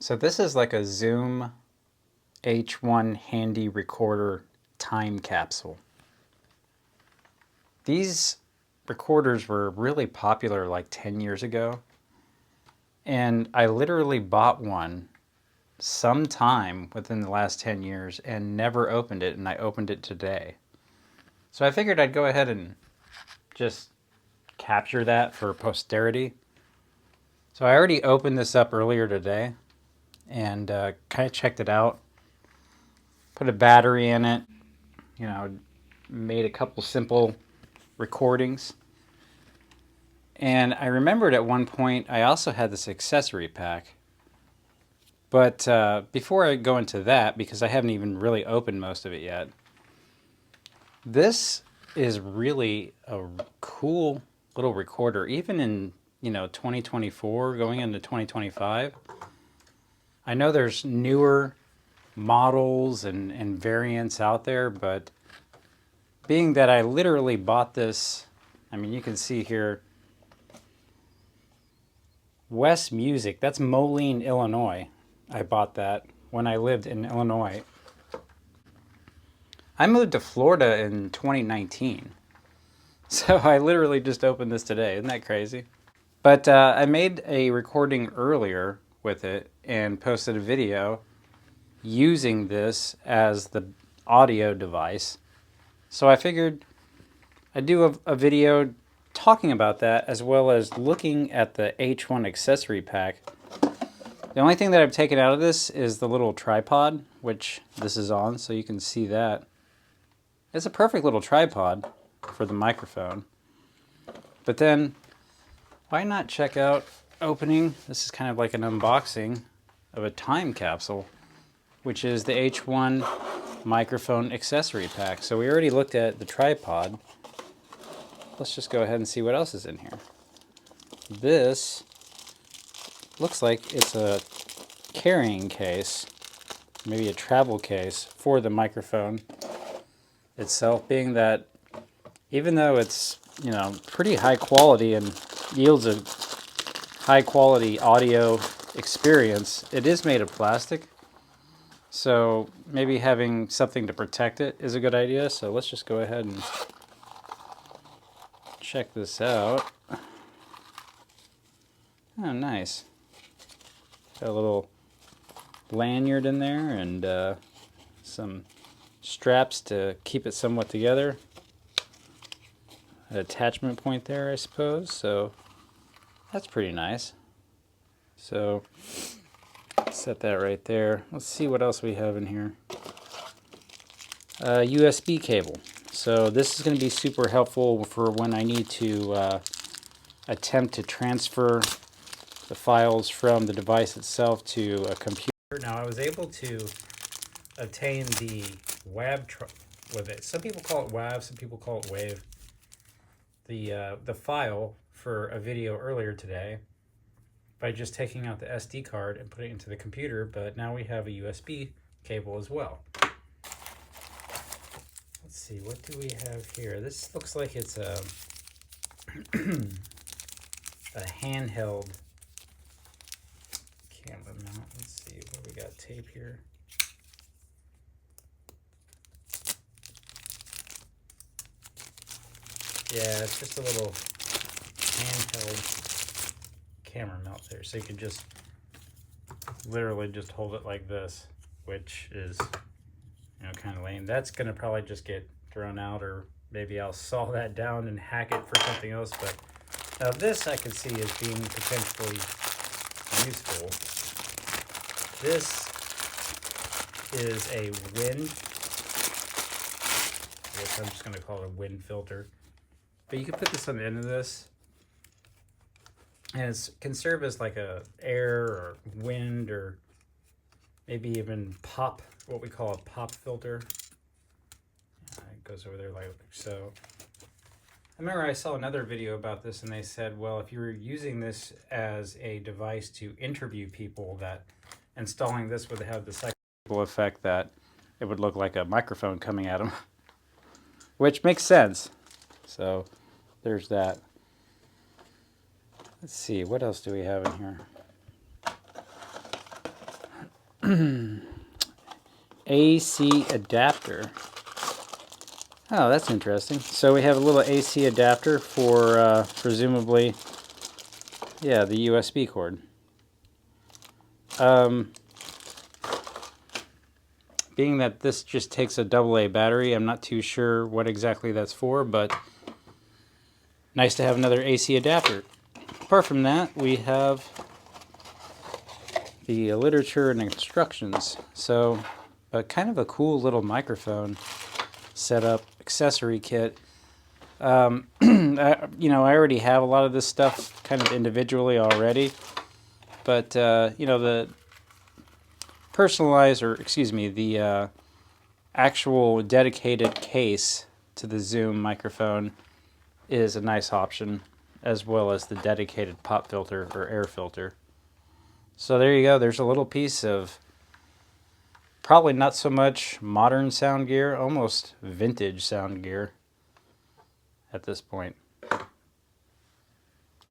So this is like a Zoom H1 handy recorder time capsule. These recorders were really popular like 10 years ago, and I literally bought one sometime within the last 10 years and never opened it, and I opened it today. So I figured I'd go ahead and just capture that for posterity. So I already opened this up earlier today and kind of checked it out, put a battery in it, made a couple simple recordings. And I remembered at one point I also had this accessory pack. But before I go into that, because I haven't even really opened most of it yet, this is really a cool little recorder. Even in 2024 going into 2025, I know there's newer models and variants out there, but being that I literally bought this, I mean, you can see here, West Music, that's Moline, Illinois. I bought that when I lived in Illinois. I moved to Florida in 2019. So I literally just opened this today. Isn't that crazy? But I made a recording earlier with it and posted a video using this as the audio device. So I figured I'd do a video talking about that as well as looking at the H1 accessory pack. The only thing that I've taken out of this is the little tripod, which this is on, so you can see that. It's a perfect little tripod for the microphone. But then, why not check out opening? This is kind of like an unboxing of a time capsule, which is the H1 microphone accessory pack. So we already looked at the tripod. Let's just go ahead and see what else is in here. This looks like it's a carrying case, maybe a travel case for the microphone itself, being that even though it's, pretty high quality and yields a high quality audio experience, it is made of plastic. So maybe having something to protect it is a good idea. So let's just go ahead and check this out. Oh, nice. Got a little lanyard in there and some straps to keep it somewhat together. An attachment point there, I suppose. So that's pretty nice. So set that right there. Let's see what else we have in here. USB cable. So this is going to be super helpful for when I need to attempt to transfer the files from the device itself to a computer. Now I was able to obtain the WAV with it. Some people call it WAV, some people call it WAVE. The file for a video earlier today by just taking out the SD card and putting it into the computer, but now we have a USB cable as well. Let's see, what do we have here? This looks like it's a a handheld camera mount. Let's see what we got. Tape here. Yeah, it's just a little handheld camera mount there, so you can just literally just hold it like this, which is kind of lame. That's gonna probably just get thrown out, or maybe I'll saw that down and hack it for something else. But now this I can see as being potentially useful. This is a wind, I guess I'm just gonna call it a wind filter. But you can put this on the end of this, and it can serve as like a air or wind, or maybe even pop, what we call a pop filter. It goes over there like so. I remember I saw another video about this, and they said, well, if you were using this as a device to interview people, that installing this would have the psychological effect that it would look like a microphone coming at them, which makes sense. So there's that. Let's see, what else do we have in here? AC adapter. Oh, that's interesting. So we have a little AC adapter for presumably, yeah, the USB cord. Being that this just takes a AA battery, I'm not too sure what exactly that's for, but nice to have another AC adapter. Apart from that, we have the literature and instructions. So, kind of a cool little microphone setup accessory kit. I already have a lot of this stuff kind of individually already, but the personalized, or excuse me, the actual dedicated case to the Zoom microphone is a nice option, as well as the dedicated pop filter or air filter. So there you go. There's a little piece of probably not so much modern sound gear, almost vintage sound gear at this point.